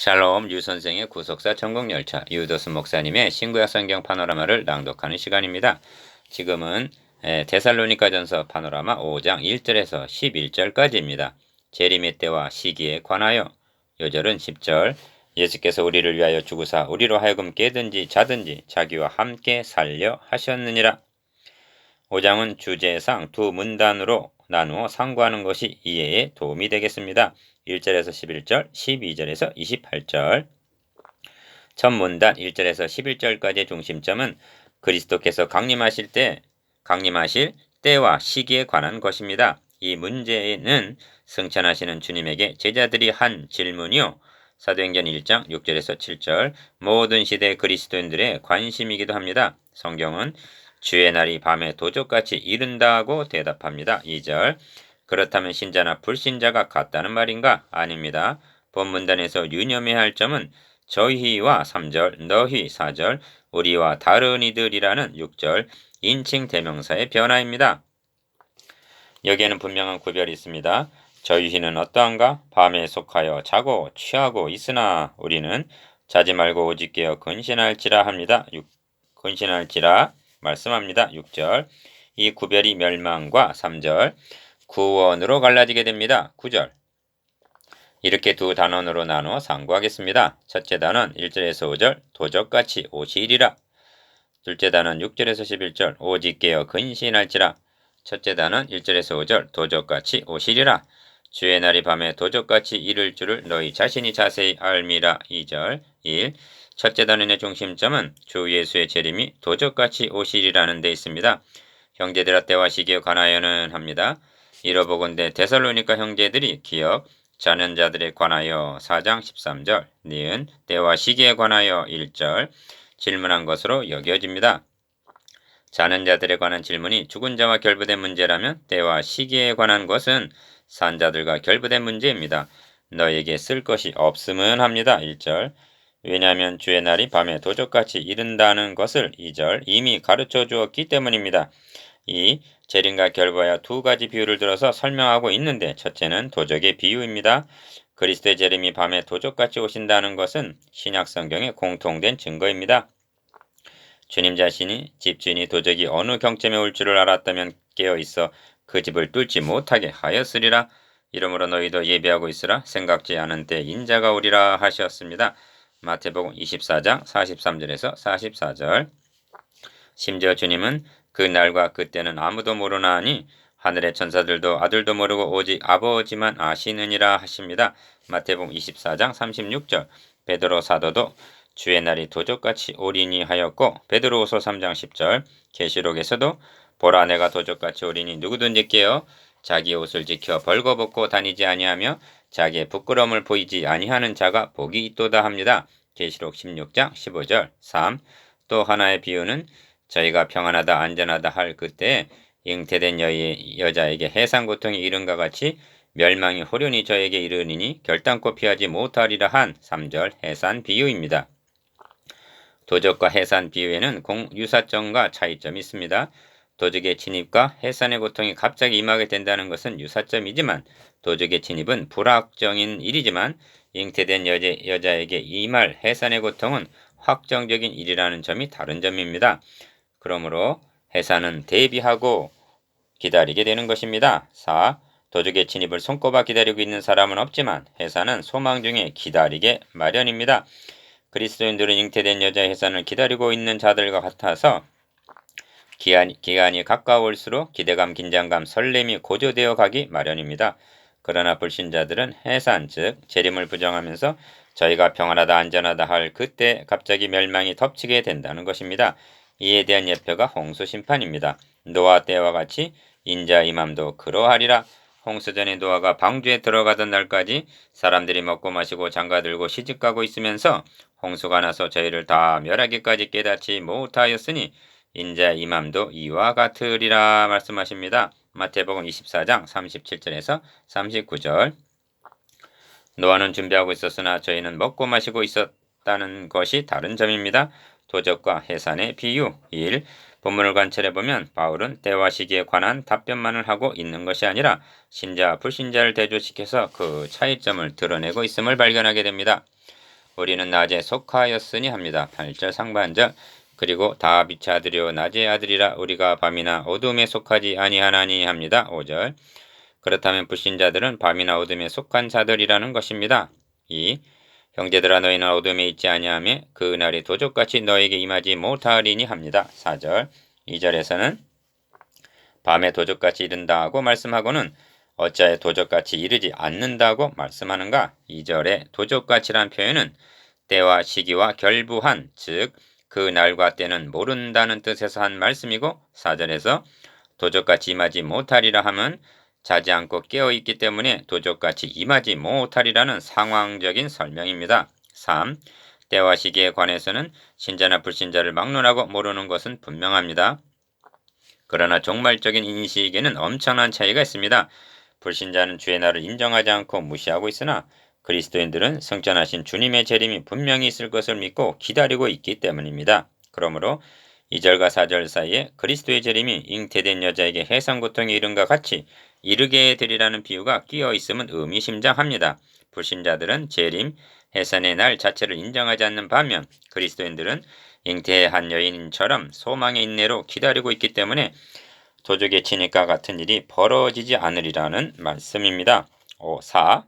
샬롬 유선생의 구속사 천국열차 유도스 목사님의 신구약 성경 파노라마를 낭독하는 시간입니다. 지금은 데살로니가전서 파노라마 5장 1절에서 11절까지입니다. 재림의 때와 시기에 관하여. 요절은 10절. 예수께서 우리를 위하여 죽으사 우리로 하여금 깨든지 자든지 자기와 함께 살려 하셨느니라. 5장은 주제상 두 문단으로 나누어 상고하는 것이 이해에 도움이 되겠습니다. 1절에서 11절, 12절에서 28절. 첫 문단 1절에서 11절까지의 중심점은 그리스도께서 강림하실 때와 시기에 관한 것입니다. 이 문제는 승천하시는 주님에게 제자들이 한 질문이요, 사도행전 1장 6절에서 7절 모든 시대 그리스도인들의 관심이기도 합니다. 성경은 주의 날이 밤에 도적같이 이른다고 대답합니다. 2절. 그렇다면 신자나 불신자가 같다는 말인가? 아닙니다. 본문단에서 유념해야 할 점은 저희와 3절, 너희 4절, 우리와 다른 이들이라는 6절 인칭 대명사의 변화입니다. 여기에는 분명한 구별이 있습니다. 저희는 어떠한가? 밤에 속하여 자고 취하고 있으나 우리는 자지 말고 오직 깨어 근신할지라 합니다. 근신할지라 말씀합니다. 6절. 이 구별이 멸망과 3절 구원으로 갈라지게 됩니다. 9절. 이렇게 두 단원으로 나누어 상고하겠습니다. 첫째 단원 1절에서 5절 도적같이 오시리라. 둘째 단원 6절에서 11절 오직 깨어 근신할지라. 첫째 단원 1절에서 5절 도적같이 오시리라. 주의 날이 밤에 도적같이 이를 줄을 너희 자신이 자세히 알미라. 2절 1. 첫째 단원의 중심점은 주 예수의 재림이 도적같이 오시리라는 데 있습니다. 형제들아 때와 시기에 관하여는 합니다. 이러보건대 데살로니가 형제들이 기억 자는 자들에 관하여 4장 13절 니은 때와 시기에 관하여 1절 질문한 것으로 여겨집니다. 자는 자들에 관한 질문이 죽은 자와 결부된 문제라면 때와 시기에 관한 것은 산 자들과 결부된 문제입니다. 너에게 쓸 것이 없음은 합니다. 1절. 왜냐하면 주의 날이 밤에 도적같이 이른다는 것을 2절 이미 가르쳐 주었기 때문입니다. 이 재림과 결부하여 두 가지 비유를 들어서 설명하고 있는데, 첫째는 도적의 비유입니다. 그리스도의 재림이 밤에 도적같이 오신다는 것은 신약 성경의 공통된 증거입니다. 주님 자신이 집주인이 도적이 어느 경점에 올 줄을 알았다면 깨어 있어 그 집을 뚫지 못하게 하였으리라. 이러므로 너희도 예비하고 있으라. 생각지 않은 때 인자가 오리라 하셨습니다. 마태복음 24장 43절에서 44절. 심지어 주님은 그 날과 그때는 아무도 모르나 하니 하늘의 천사들도 아들도 모르고 오직 아버지만 아시느니라 하십니다. 마태복음 24장 36절. 베드로 사도도 주의 날이 도적같이 오리니 하였고, 베드로후서 3장 10절. 계시록에서도 보라 내가 도적같이 오리니 누구든지 깨어 자기 옷을 지켜 벌거벗고 다니지 아니하며 자기의 부끄러움을 보이지 아니하는 자가 복이 있도다 합니다. 계시록 16장 15절. 3. 또 하나의 비유는 저희가 평안하다 안전하다 할 그때 잉태된 여자에게 해산 고통이 이른과 같이 멸망이 호련히 저에게 이르니니 결단코 피하지 못하리라 한 3절 해산 비유입니다. 도적과 해산 비유에는 유사점과 차이점이 있습니다. 도적의 침입과 해산의 고통이 갑자기 임하게 된다는 것은 유사점이지만, 도적의 침입은 불확정인 일이지만 잉태된 여자에게 임할 해산의 고통은 확정적인 일이라는 점이 다른 점입니다. 그러므로 해산은 대비하고 기다리게 되는 것입니다. 4. 도적의 침입을 손꼽아 기다리고 있는 사람은 없지만 해산은 소망 중에 기다리게 마련입니다. 그리스도인들은 잉태된 여자의 해산을 기다리고 있는 자들과 같아서 기간이 가까울수록 기대감, 긴장감, 설렘이 고조되어 가기 마련입니다. 그러나 불신자들은 해산, 즉 재림을 부정하면서 저희가 평안하다 안전하다 할 그때 갑자기 멸망이 덮치게 된다는 것입니다. 이에 대한 예표가 홍수 심판입니다. 노아 때와 같이 인자 이맘도 그러하리라. 홍수전에 노아가 방주에 들어가던 날까지 사람들이 먹고 마시고 장가들고 시집가고 있으면서 홍수가 나서 저희를 다 멸하기까지 깨닫지 못하였으니 인자 이맘도 이와 같으리라 말씀하십니다. 마태복음 24장 37절에서 39절. 노아는 준비하고 있었으나 저희는 먹고 마시고 있었다는 것이 다른 점입니다. 도적과 해산의 비유. 1. 본문을 관찰해보면 바울은 때와 시기에 관한 답변만을 하고 있는 것이 아니라 신자, 불신자를 대조시켜서 그 차이점을 드러내고 있음을 발견하게 됩니다. 우리는 낮에 속하였으니 합니다. 8절 상반절. 그리고 다 빛의 아들이요 낮의 아들이라 우리가 밤이나 어둠에 속하지 아니하나니 합니다. 5절. 그렇다면 불신자들은 밤이나 어둠에 속한 자들이라는 것입니다. 2. 형제들아 너희는 어둠에 있지 아니하며 그 날이 도적같이 너에게 임하지 못하리니 합니다. 4절. 2절에서는 밤에 도적같이 이른다고 말씀하고는 어찌하여 도적같이 이르지 않는다고 말씀하는가? 2절에 도적같이란 표현은 때와 시기와 결부한, 즉 그 날과 때는 모른다는 뜻에서 한 말씀이고, 4절에서 도적같이 임하지 못하리라 함은 자지 않고 깨어있기 때문에 도적같이 임하지 못하리라는 상황적인 설명입니다. 3. 때와 시기에 관해서는 신자나 불신자를 막론하고 모르는 것은 분명합니다. 그러나 종말적인 인식에는 엄청난 차이가 있습니다. 불신자는 주의 날을 인정하지 않고 무시하고 있으나 그리스도인들은 승천하신 주님의 재림이 분명히 있을 것을 믿고 기다리고 있기 때문입니다. 그러므로 2절과 4절 사이에 그리스도의 재림이 잉태된 여자에게 해산고통에 이른과 같이 이르게 되리라는 비유가 끼어 있음은 의미심장합니다. 불신자들은 재림, 해산의 날 자체를 인정하지 않는 반면 그리스도인들은 잉태한 여인처럼 소망의 인내로 기다리고 있기 때문에 도적의 침입과 같은 일이 벌어지지 않으리라는 말씀입니다. 4.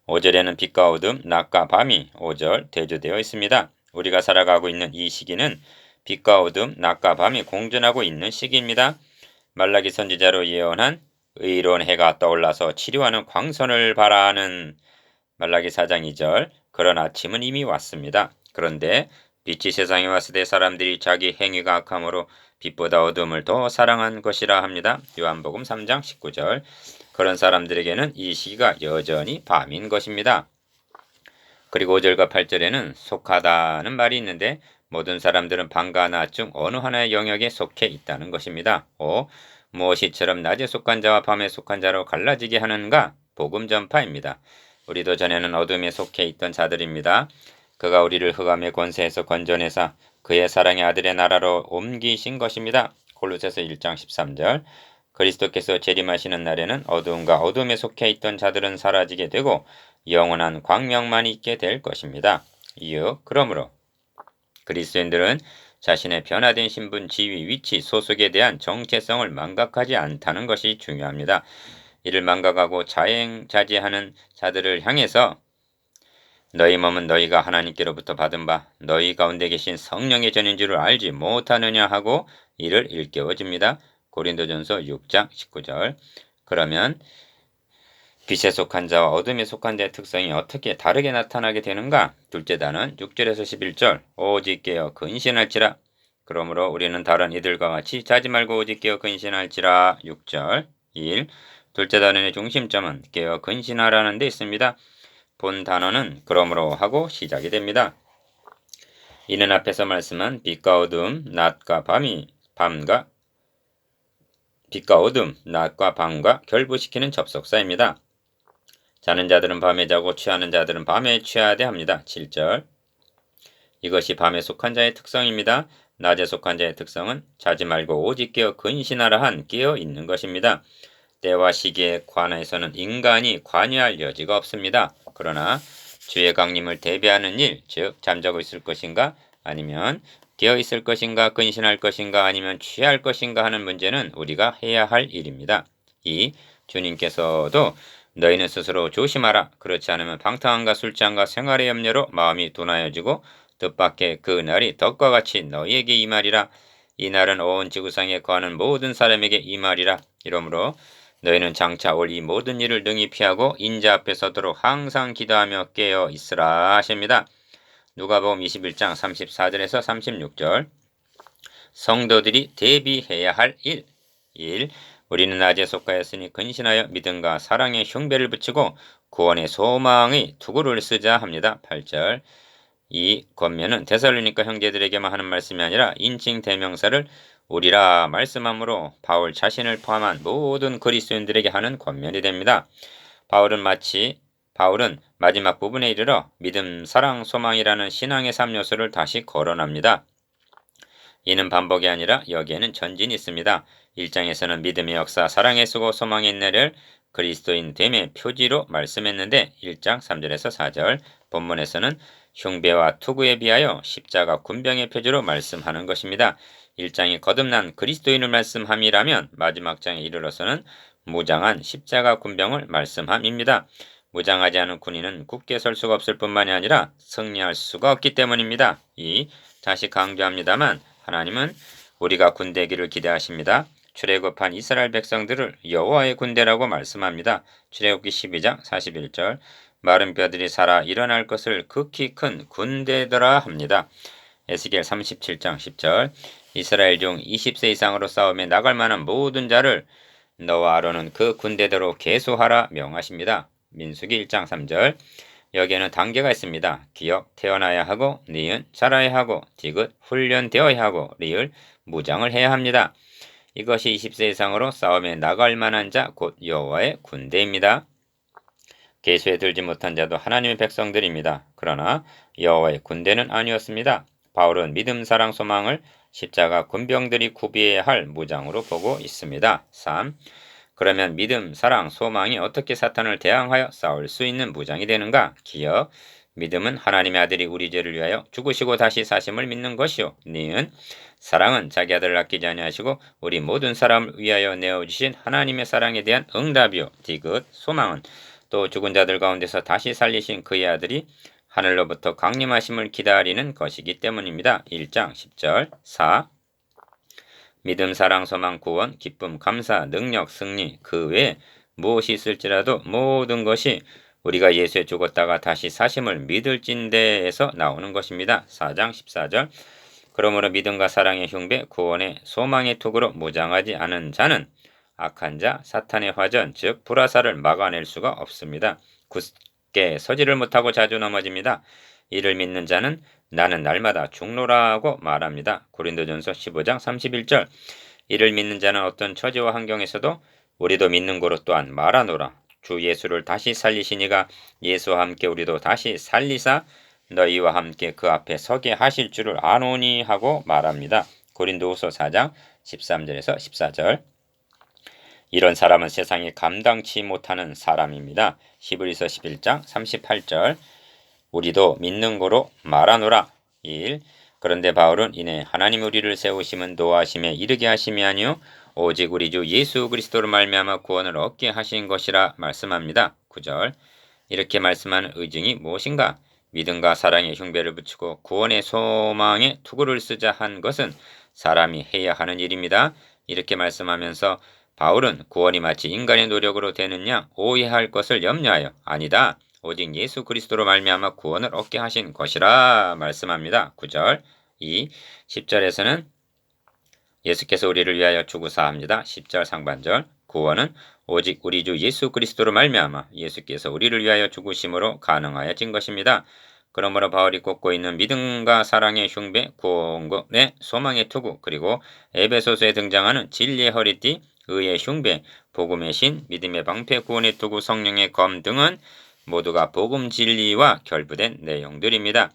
5절에는 빛과 어둠, 낮과 밤이 5절 대조되어 있습니다. 우리가 살아가고 있는 이 시기는 빛과 어둠, 낮과 밤이 공존하고 있는 시기입니다. 말라기 선지자로 예언한 의로운 해가 떠올라서 치료하는 광선을 바라는 말라기 4장 2절. 그런 아침은 이미 왔습니다. 그런데 빛이 세상에 왔을 때 사람들이 자기 행위가 악함으로 빛보다 어둠을 더 사랑한 것이라 합니다. 요한복음 3장 19절. 그런 사람들에게는 이 시기가 여전히 밤인 것입니다. 그리고 5절과 8절에는 속하다는 말이 있는데 모든 사람들은 밤과 낮 중 어느 하나의 영역에 속해 있다는 것입니다. 5. 무엇이처럼 낮에 속한 자와 밤에 속한 자로 갈라지게 하는가? 복음 전파입니다. 우리도 전에는 어둠에 속해 있던 자들입니다. 그가 우리를 흑암의 권세에서 건져내사 그의 사랑의 아들의 나라로 옮기신 것입니다. 골로새서 1장 13절. 그리스도께서 재림하시는 날에는 어두움과 어둠에 속해 있던 자들은 사라지게 되고 영원한 광명만 있게 될 것입니다. 이어 그러므로 그리스도인들은 자신의 변화된 신분, 지위, 위치, 소속에 대한 정체성을 망각하지 않다는 것이 중요합니다. 이를 망각하고 자행자제하는 자들을 향해서 너희 몸은 너희가 하나님께로부터 받은 바 너희 가운데 계신 성령의 전인 줄을 알지 못하느냐 하고 이를 일깨워줍니다. 고린도전서 6장 19절. 그러면 빛에 속한 자와 어둠에 속한 자의 특성이 어떻게 다르게 나타나게 되는가? 둘째 단은 6절에서 11절. 오직 깨어 근신할지라. 그러므로 우리는 다른 이들과 같이 자지 말고 오직 깨어 근신할지라. 6절 1. 둘째 단원의 중심점은 깨어 근신하라는 데 있습니다. 본 단어는 그러므로 하고 시작이 됩니다. 이는 앞에서 말씀한 빛과 어둠, 낮과 밤과 결부시키는 접속사입니다. 자는 자들은 밤에 자고 취하는 자들은 밤에 취하되 합니다. 7절. 이것이 밤에 속한 자의 특성입니다. 낮에 속한 자의 특성은 자지 말고 오직 깨어 근신하라 한 깨어 있는 것입니다. 때와 시기에 관해서는 인간이 관여할 여지가 없습니다. 그러나 주의 강림을 대비하는 일, 즉 잠자고 있을 것인가 아니면 깨어 있을 것인가 근신할 것인가 아니면 취할 것인가 하는 문제는 우리가 해야 할 일입니다. 이 주님께서도 너희는 스스로 조심하라. 그렇지 않으면 방탕함과 술취함과 생활의 염려로 마음이 둔하여지고 뜻밖의 그 날이 덕과 같이 너희에게 임하리라. 이 날은 온 지구상에 거하는 모든 사람에게 임하리라. 이러므로 너희는 장차 올 이 모든 일을 능히 피하고 인자 앞에 서도록 항상 기도하며 깨어 있으라 하십니다. 누가복음 21장 34절에서 36절. 성도들이 대비해야 할 일. 1. 우리는 낮에 속하였으니 근신하여 믿음과 사랑의 흉배를 붙이고 구원의 소망의 투구를 쓰자 합니다. 8절. 이 권면은 데살로니가 형제들에게만 하는 말씀이 아니라 인칭 대명사를 우리라 말씀함으로 바울 자신을 포함한 모든 그리스도인들에게 하는 권면이 됩니다. 바울은 마지막 부분에 이르러 믿음, 사랑, 소망이라는 신앙의 3요소를 다시 거론합니다. 이는 반복이 아니라 여기에는 전진이 있습니다. 1장에서는 믿음의 역사, 사랑의 수고, 소망의 인내를 그리스도인 됨의 표지로 말씀했는데 1장 3절에서 4절 본문에서는 흉배와 투구에 비하여 십자가 군병의 표지로 말씀하는 것입니다. 1장이 거듭난 그리스도인을 말씀함이라면 마지막 장에 이르러서는 무장한 십자가 군병을 말씀함입니다. 무장하지 않은 군인은 굳게 설 수가 없을 뿐만이 아니라 승리할 수가 없기 때문입니다. 다시 강조합니다만 하나님은 우리가 군대기를 기대하십니다. 출애굽한 이스라엘 백성들을 여호와의 군대라고 말씀합니다. 출애굽기 12장 41절 마른 뼈들이 살아 일어날 것을 극히 큰 군대더라 합니다. 에스겔 37장 10절 이스라엘 중 20세 이상으로 싸움에 나갈 만한 모든 자를 너와 아론은 그 군대대로 계수하라 명하십니다. 민수기 1장 3절 여기에는 단계가 있습니다. 기억 태어나야 하고 니은 자라야 하고 디귿 훈련되어야 하고 리을 무장을 해야 합니다. 이것이 20세 이상으로 싸움에 나갈 만한 자 곧 여호와의 군대입니다. 계수에 들지 못한 자도 하나님의 백성들입니다. 그러나 여호와의 군대는 아니었습니다. 바울은 믿음, 사랑, 소망을 십자가 군병들이 구비해야 할 무장으로 보고 있습니다. 3. 그러면 믿음, 사랑, 소망이 어떻게 사탄을 대항하여 싸울 수 있는 무장이 되는가? 기억. 믿음은 하나님의 아들이 우리 죄를 위하여 죽으시고 다시 사심을 믿는 것이요. 니은 사랑은 자기 아들을 아끼지 아니하시고 우리 모든 사람을 위하여 내어주신 하나님의 사랑에 대한 응답이요. 디귿 소망은 또 죽은 자들 가운데서 다시 살리신 그의 아들이 하늘로부터 강림하심을 기다리는 것이기 때문입니다. 1장 10절 4. 믿음, 사랑, 소망, 구원, 기쁨, 감사, 능력, 승리 그 외에 무엇이 있을지라도 모든 것이 우리가 예수에 죽었다가 다시 사심을 믿을진대에서 나오는 것입니다. 4장 14절 그러므로 믿음과 사랑의 흉배, 구원의 소망의 투구로 무장하지 않은 자는 악한 자, 사탄의 화전, 즉 불화살을 막아낼 수가 없습니다. 굳게 서지를 못하고 자주 넘어집니다. 이를 믿는 자는 나는 날마다 죽노라고 말합니다. 고린도전서 15장 31절 이를 믿는 자는 어떤 처지와 환경에서도 우리도 믿는 고로 또한 말하노라. 주 예수를 다시 살리시니가 예수와 함께 우리도 다시 살리사 너희와 함께 그 앞에 서게 하실 줄을 아노니 하고 말합니다. 고린도후서 4장 13절에서 14절 이런 사람은 세상이 감당치 못하는 사람입니다. 히브리서 11장 38절 우리도 믿는 고로 말하노라. 1. 그런데 바울은 이내 하나님 우리를 세우심은 노하심에 이르게 하심이 아니요 오직 우리 주 예수 그리스도로 말미암아 구원을 얻게 하신 것이라 말씀합니다. 9절 이렇게 말씀하는 의증이 무엇인가? 믿음과 사랑의 흉배를 붙이고 구원의 소망의 투구를 쓰자 한 것은 사람이 해야 하는 일입니다. 이렇게 말씀하면서 바울은 구원이 마치 인간의 노력으로 되느냐 오해할 것을 염려하여 아니다. 오직 예수 그리스도로 말미암아 구원을 얻게 하신 것이라 말씀합니다. 9절 2. 10절에서는 예수께서 우리를 위하여 죽으사 합니다. 10절 상반절 구원은 오직 우리 주 예수 그리스도로 말미암아 예수께서 우리를 위하여 죽으심으로 가능하여진 것입니다. 그러므로 바울이 꽂고 있는 믿음과 사랑의 흉배, 구원의 소망의 투구, 그리고 에베소서에 등장하는 진리의 허리띠, 의의 흉배, 복음의 신, 믿음의 방패, 구원의 투구, 성령의 검 등은 모두가 복음 진리와 결부된 내용들입니다.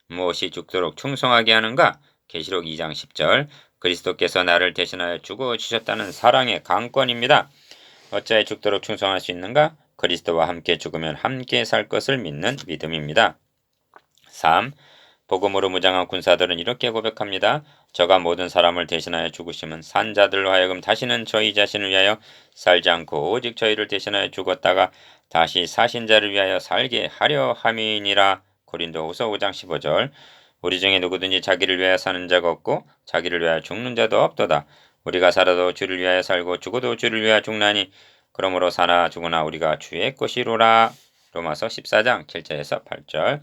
무엇이 죽도록 충성하게 하는가? 계시록 2장 10절 그리스도께서 나를 대신하여 죽어주셨다는 사랑의 강권입니다. 어찌하여 죽도록 충성할 수 있는가? 그리스도와 함께 죽으면 함께 살 것을 믿는 믿음입니다. 3. 복음으로 무장한 군사들은 이렇게 고백합니다. 저가 모든 사람을 대신하여 죽으심은 산자들로 하여금 다시는 저희 자신을 위하여 살지 않고 오직 저희를 대신하여 죽었다가 다시 사신 자를 위하여 살게 하려 함이니라. 고린도후서 5장 15절 우리 중에 누구든지 자기를 위하여 사는 자가 없고 자기를 위하여 죽는 자도 없도다. 우리가 살아도 주를 위하여 살고 죽어도 주를 위하여 죽나니 그러므로 사나 죽으나 우리가 주의 것이로라. 로마서 14장 7절에서 8절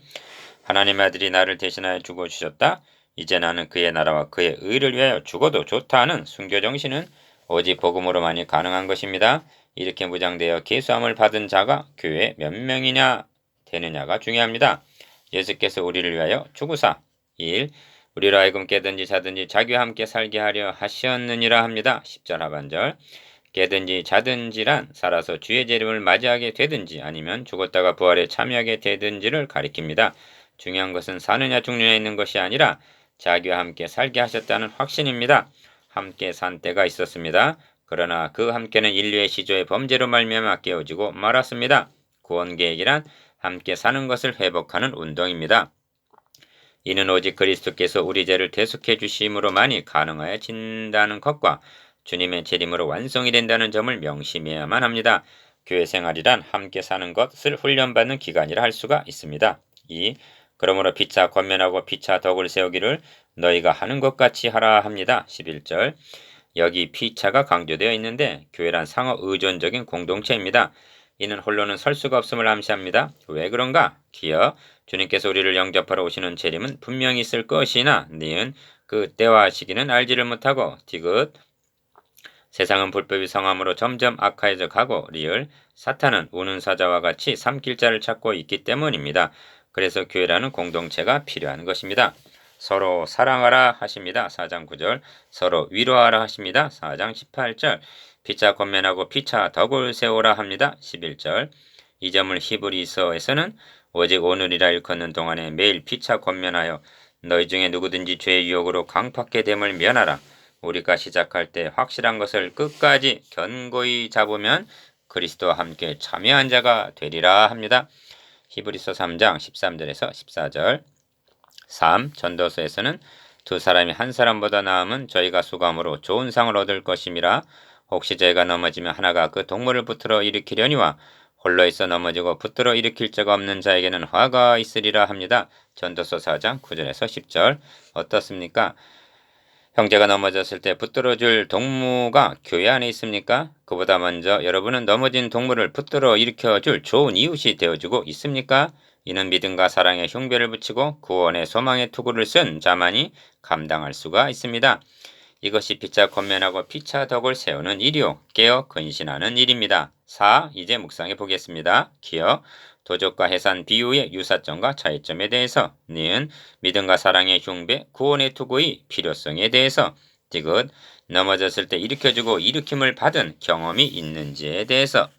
하나님의 아들이 나를 대신하여 죽어주셨다. 이제 나는 그의 나라와 그의 의를 위하여 죽어도 좋다 하는 순교정신은 오직 복음으로만이 가능한 것입니다. 이렇게 무장되어 계수함을 받은 자가 교회에 몇 명이냐 되느냐가 중요합니다. 예수께서 우리를 위하여 죽으사 1. 우리로 하여금 깨든지 자든지 자기와 함께 살게 하려 하셨느니라 합니다. 10절 하반절 깨든지 자든지란 살아서 주의 재림을 맞이하게 되든지 아니면 죽었다가 부활에 참여하게 되든지를 가리킵니다. 중요한 것은 사느냐 죽느냐 있는 것이 아니라 자기와 함께 살게 하셨다는 확신입니다. 함께 산 때가 있었습니다. 그러나 그 함께는 인류의 시조의 범죄로 말미암아 깨어지고 말았습니다. 구원계획이란 함께 사는 것을 회복하는 운동입니다. 이는 오직 그리스도께서 우리 죄를 대속해 주심으로만이 가능하여진다는 것과 주님의 재림으로 완성이 된다는 점을 명심해야만 합니다. 교회 생활이란 함께 사는 것을 훈련받는 기간이라 할 수가 있습니다. 2. 그러므로 피차 권면하고 피차 덕을 세우기를 너희가 하는 것 같이 하라 합니다. 11절. 여기 피차가 강조되어 있는데 교회란 상호 의존적인 공동체입니다. 이는 홀로는 설 수가 없음을 암시합니다. 왜 그런가? 기어 주님께서 우리를 영접하러 오시는 재림은 분명히 있을 것이나 니은 그 때와 시기는 알지를 못하고 디귿 세상은 불법이 성함으로 점점 악화해져 가고 리을 사탄은 우는 사자와 같이 삼킬 자를 찾고 있기 때문입니다. 그래서 교회라는 공동체가 필요한 것입니다. 서로 사랑하라 하십니다. 4장 9절 서로 위로하라 하십니다. 4장 18절 피차 권면하고 피차 덕을 세우라 합니다. 11절 이 점을 히브리서에서는 오직 오늘이라 일컫는 동안에 매일 피차 권면하여 너희 중에 누구든지 죄의 유혹으로 강팍해 됨을 면하라. 우리가 시작할 때 확실한 것을 끝까지 견고히 잡으면 그리스도와 함께 참여한 자가 되리라 합니다. 히브리서 3장 13절에서 14절 3. 전도서에서는 두 사람이 한 사람보다 나음은 저희가 수감으로 좋은 상을 얻을 것임이라 혹시 저희가 넘어지면 하나가 그 동물을 붙들어 일으키려니와 홀로 있어 넘어지고 붙들어 일으킬 자가 없는 자에게는 화가 있으리라 합니다. 전도서 4장 9절에서 10절 어떻습니까? 형제가 넘어졌을 때 붙들어줄 동무가 교회 안에 있습니까? 그보다 먼저 여러분은 넘어진 동물을 붙들어 일으켜줄 좋은 이웃이 되어주고 있습니까? 이는 믿음과 사랑의 흉배를 붙이고 구원의 소망의 투구를 쓴 자만이 감당할 수가 있습니다. 이것이 피차 권면하고 피차 덕을 세우는 일이요 깨어 근신하는 일입니다. 4. 이제 묵상해 보겠습니다. 기어 도적과 해산 비유의 유사점과 차이점에 대해서 니은 믿음과 사랑의 흉배 구원의 투구의 필요성에 대해서 디귿 넘어졌을 때 일으켜주고 일으킴을 받은 경험이 있는지에 대해서